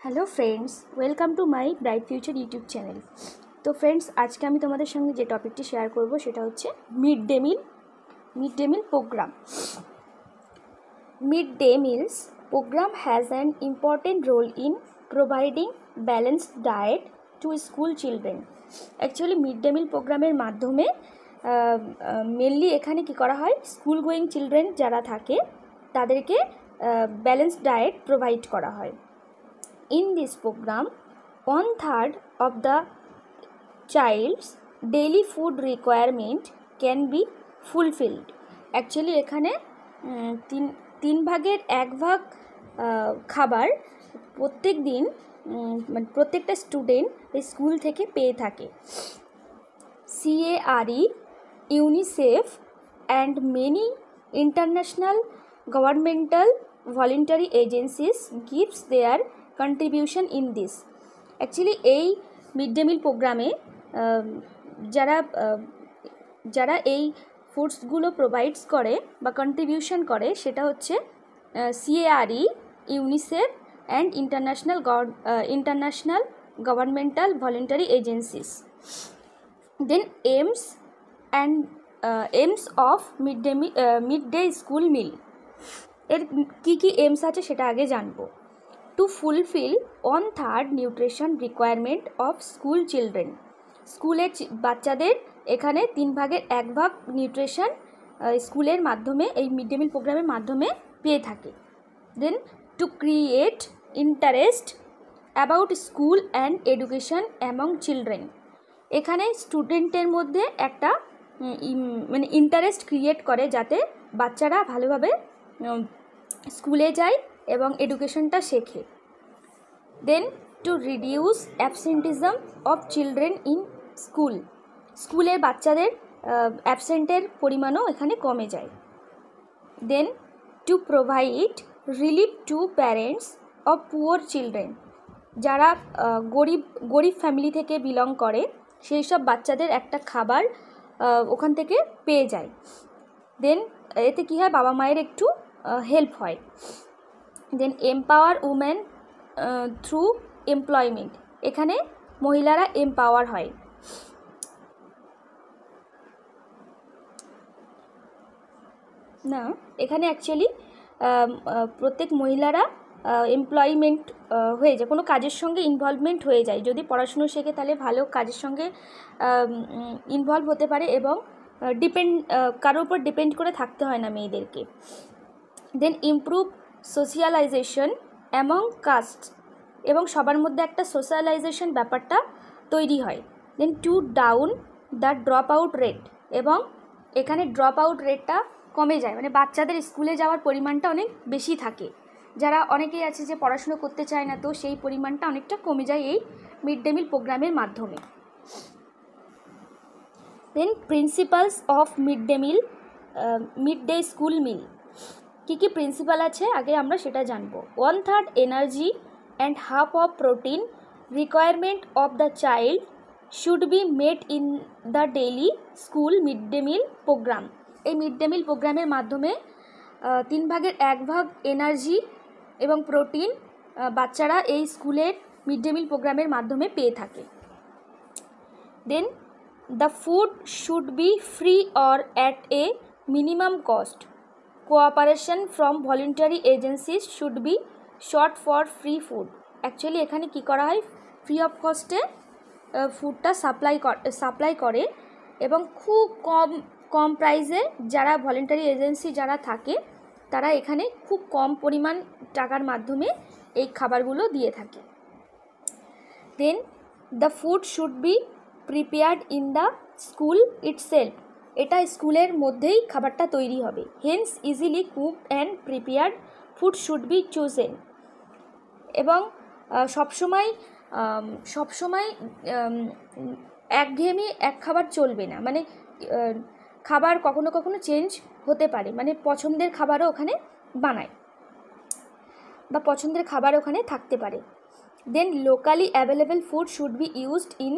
Hello friends, welcome to my bright future YouTube channel. তো friends, আজকে আমি তোমাদের সঙ্গে যে টপিকটি শেয়ার করব সেটা হচ্ছে mid day meal programme. Mid day meals program has an important role in providing balanced diet to school children. Actually mid day meal প্রোগ্রামের মাধ্যমে মেনলি এখানে কি করা হয়, স্কুল গোয়িং চিলড্রেন যারা থাকে তাদেরকে ব্যালেন্সড ডায়েট প্রোভাইড করা হয়। In this program, 1/3 of the child's daily food requirement can be fulfilled. Actually এখানে তিন ভাগের এক ভাগ খাবার প্রত্যেক দিন মানে প্রত্যেকটা স্টুডেন্ট স্কুল থেকে পেয়ে থাকে। CARE, UNICEF and many international governmental voluntary agencies gives their contribution in this. Actually এই মিড ডে মিল প্রোগ্রামে যারা এই ফুডসগুলো প্রোভাইডস করে বা কন্ট্রিবিউশন করে সেটা হচ্ছে CARE, UNICEF and international governmental voluntary agencies. Then aims of mid day school meal, এর কী এইমস আছে সেটা আগে জানবো। To fulfil 1/3 nutrition requirement of school children, স্কুলের বাচ্চাদের এখানে 3 ভাগের 1 ভাগ নিউট্রিশন স্কুলের মাধ্যমে এই মিড ডে মিল প্রোগ্রামের মাধ্যমে পেয়ে থাকে। Then to create interest about school and education among children, এখানে স্টুডেন্টের মধ্যে একটা মানে ইন্টারেস্ট ক্রিয়েট করে যাতে বাচ্চারা ভালোভাবে স্কুলে যায় এবং এডুকেশনটা শেখে। Then to reduce absenteeism of children in school, স্কুলের বাচ্চাদের অ্যাবসেন্টের পরিমাণও এখানে কমে যায়। Then to provide relief to parents of poor children, যারা গরিব ফ্যামিলি থেকে বিলং করে সেই সব বাচ্চাদের একটা খাবার ওখান থেকে পেয়ে যায়। দেন এতে কী হয়, বাবা মায়ের একটু হেল্প হয়। দেন এম্পাওয়ার উমেন থ্রু এমপ্লয়মেন্ট, এখানে মহিলারা এম্পাওয়ার হয়। না, এখানে অ্যাকচুয়ালি প্রত্যেক মহিলারা এমপ্লয়মেন্ট হয়ে যায়, কোনো কাজের সঙ্গে ইনভলভমেন্ট হয়ে যায়। যদি পড়াশুনো শেখে তাহলে ভালো কাজের সঙ্গে ইনভলভ হতে পারে এবং কারোর উপর ডিপেন্ড করে থাকতে হয় না মেয়েদেরকে। Then improve socialisation among caste, এবং সবার মধ্যে একটা সোশ্যালাইজেশন ব্যাপারটা তৈরি হয়। Then to down the drop out rate, এবং এখানে ড্রপ আউট রেটটা কমে যায়, মানে বাচ্চাদের স্কুলে যাওয়ার পরিমাণটা অনেক বেশি থাকে। যারা অনেকেই আছে যে পড়াশুনো করতে চায় না, তো সেই পরিমাণটা অনেকটা কমে যায় এই মিড ডে মিল প্রোগ্রামের মাধ্যমে। Then principles of mid day school meal, কী প্রিন্সিপাল আছে আগে আমরা সেটা জানবো। 1/3 energy and half of protein requirement of the child should be met in the daily school mid day meal programme. এই mid day meal প্রোগ্রামের মাধ্যমে 3 ভাগের 1 ভাগ এনার্জি এবং প্রোটিন বাচ্চারা এই স্কুলের মিড ডে মিল প্রোগ্রামের মাধ্যমে পেয়ে থাকে। Then the food should be free or at a minimum cost, cooperation from voluntary agencies should be short for free food. Actually এখানে কি করা হয়, ফ্রি অফ কস্টে ফুডটা সাপ্লাই করে এবং খুব কম প্রাইসে যারা ভলেন্টারি এজেন্সি যারা থাকে তারা এখানে খুব কম পরিমাণ টাকার মাধ্যমে এই খাবারগুলো দিয়ে থাকে। Then the food should be prepared in the school itself, এটা স্কুলের মধ্যেই খাবারটা তৈরি হবে। Hence easily cooked and prepared food should be chosen, এবং সবসময় একঘেয়েমি এক খাবার চলবে না, মানে খাবার কখনো কখনো চেঞ্জ হতে পারে, মানে পছন্দের খাবারও ওখানে বানায় বা পছন্দের খাবার ওখানে থাকতে পারে। Then locally available food should be used in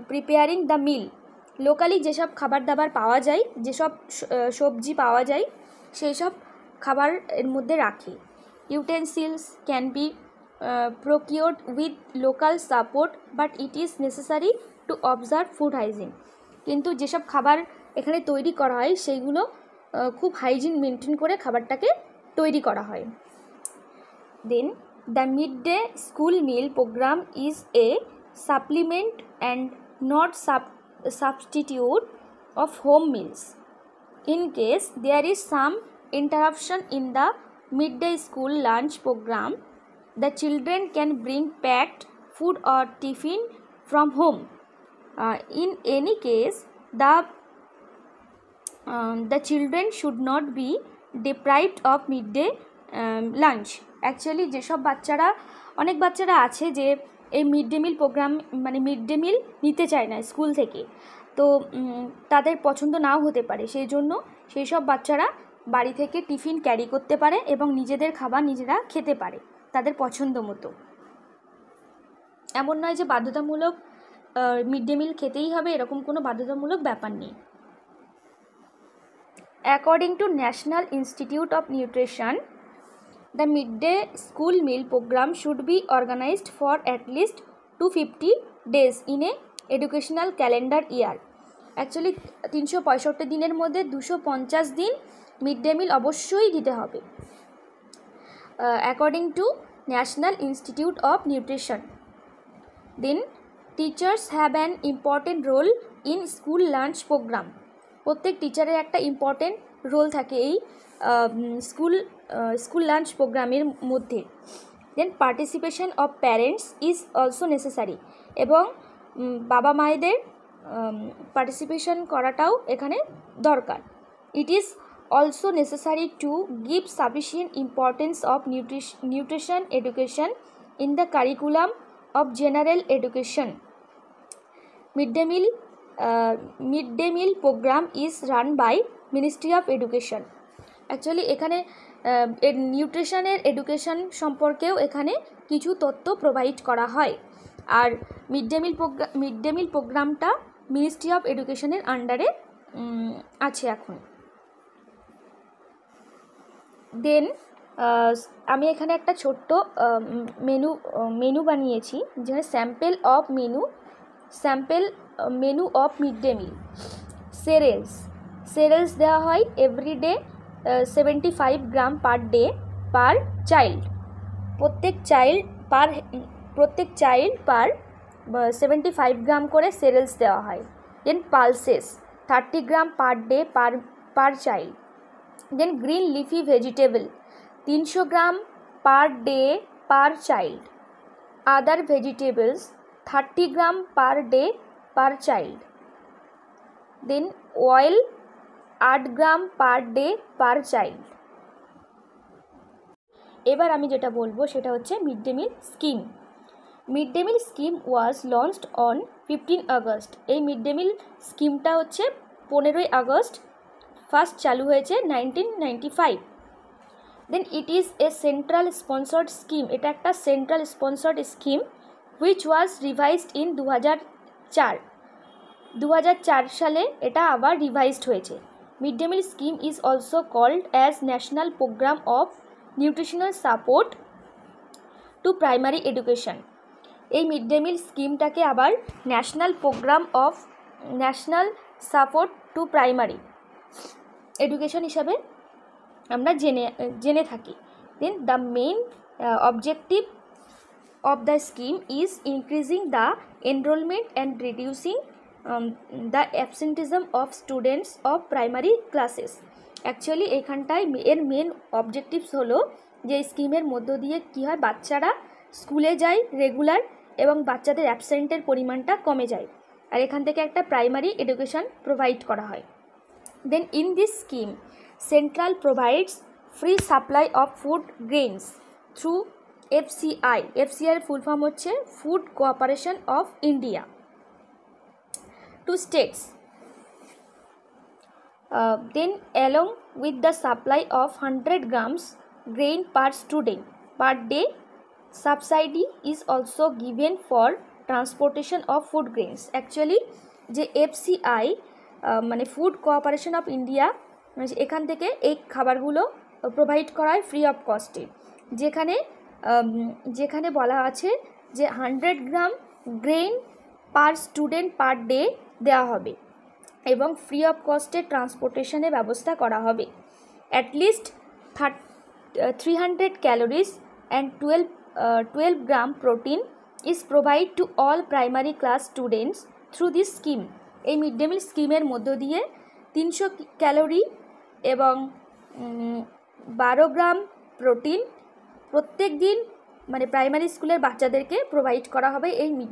preparing the meal, locally যেসব খাবার দাবার পাওয়া যায়, যেসব সবজি পাওয়া যায় সেই সব খাবার এর মধ্যে রাখে। Utensils can be procured with local support, but it is necessary to observe food hygiene. কিন্তু যেসব খাবার এখানে তৈরি করা হয় সেইগুলো খুব হাইজিন মেনটেন করে খাবারটাকে তৈরি করা হয়। Then the mid day school meal programme is a supplement and not substitute of home meals. In case there is some interruption in the midday school lunch program, the children can bring packed food or tiffin from home. In any case, the children should not be deprived of midday lunch. Actually যেসব বাচ্চারা, অনেক বাচ্চারা আছে যে এই mid day meal programme মানে mid day মিল নিতে চায় না স্কুল থেকে, তো তাদের পছন্দ নাও হতে পারে, সেই জন্য সেই সব বাচ্চারা বাড়ি থেকে টিফিন ক্যারি করতে পারে এবং নিজেদের খাবার নিজেরা খেতে পারে তাদের পছন্দ মতো। এমন নয় যে বাধ্যতামূলক মিড ডে মিল খেতেই হবে, এরকম কোনো বাধ্যতামূলক ব্যাপার নেই। According to National Institute of nutrition, the midday school meal program should be organized for at least 250 days in a educational calendar year. Actually 365 দিনের মধ্যে 250 দিন মিড ডে মিল অবশ্যই দিতে হবে, according to National Institute of Nutrition. Then teachers have an important role in school lunch programme. প্রত্যেক টিচারের একটা important role থাকে এই স্কুল লাঞ্চ প্রোগ্রামের মধ্যে। Then participation of parents is also necessary, এবং বাবা মায়েদের পার্টিসিপেশন করাটাও এখানে দরকার। It is also necessary to give sufficient importance of nutrition education in the curriculum of general education. Mid day meal programme is run by ministry of education. Actually এখানে নিউট্রিশনের education সম্পর্কেও এখানে কিছু তথ্য প্রোভাইড করা হয়, আর মিড ডে মিল প্রোগ্রামটা ministry of এডুকেশনের আন্ডারে আছে এখন। দেন আমি এখানে একটা ছোট্ট মেনু বানিয়েছি, যেখানে sample menu of mid day meal. Cereals দেওয়া হয় everyday 75 gram per day per child. প্রত্যেক চাইল্ড পার 75 গ্রাম করে সেরেলস দেওয়া হয়। Then pulses 30 gram per day per child. Then green leafy vegetable 300 gram per day per child. Other vegetables 30 gram per day per child. Then oil 8 gram per day per child. এবার আমি যেটা বলবো সেটা হচ্ছে mid day meal scheme. Mid day meal scheme was launched on 15 August. এই mid day meal স্কিমটা হচ্ছে 15ই আগস্ট ফার্স্ট চালু হয়েছে 1995। Then it is a central sponsored scheme. এটা একটা central sponsored scheme which was revised in 2004 সালে এটা আবার রিভাইজড হয়েছে। Mid day meal scheme is also called as national programme of nutritional support to primary education. এই mid day meal স্কিমটাকে আবার national programme of national support to primary education হিসাবে আমরা জেনে থাকি। Then the main objective of the scheme is increasing the enrollment and reducing the absenteeism of students of primary classes. Actually এখানটায় এর main objectives হলো যে স্কিমের মধ্য দিয়ে কী হয়, বাচ্চারা স্কুলে যায় রেগুলার এবং বাচ্চাদের অ্যাবসেন্টের পরিমাণটা কমে যায়, আর এখান থেকে একটা প্রাইমারি এডুকেশন প্রোভাইড করা হয়। Then in this scheme central provides free supply of food grains through FCI এর ফুল ফর্ম হচ্ছে food cooperation of India to states. Then along with the supply of 100 grams grain per student per day, subsidy is also given for transportation of food grains. Actually যে FCI মানে food cooperation of India, এখান থেকে এই খাবারগুলো provide করা হয় free of কস্টে, যেখানে যেখানে বলা আছে যে 100 গ্রাম grain per student per day দেওয়া হবে এবং ফ্রি অফ কস্টে ট্রান্সপোর্টেশনের ব্যবস্থা করা হবে। At least 300 calories and 12 gram protein is provide to all primary class students through this scheme. এই মিড ডে মিল স্কিমের মধ্য দিয়ে 300 ক্যালোরি এবং 12 গ্রাম প্রোটিন প্রত্যেক দিন মানে প্রাইমারি স্কুলের বাচ্চাদেরকে প্রোভাইড করা হবে এই মিড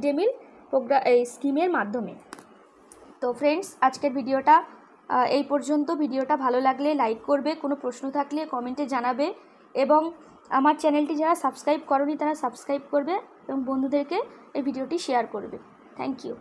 ডে মিল প্রোগ্রাম এই স্কিমের মাধ্যমে। তো ফ্রেন্ডস, আজকের ভিডিওটা এই পর্যন্ত। ভিডিওটা ভালো লাগলে লাইক করবে, কোনো প্রশ্ন থাকলে কমেন্টে জানাবে এবং আমার চ্যানেলটি যারা সাবস্ক্রাইব করনি তারা সাবস্ক্রাইব করবে এবং বন্ধুদেরকে এই ভিডিওটি শেয়ার করবে। Thank you.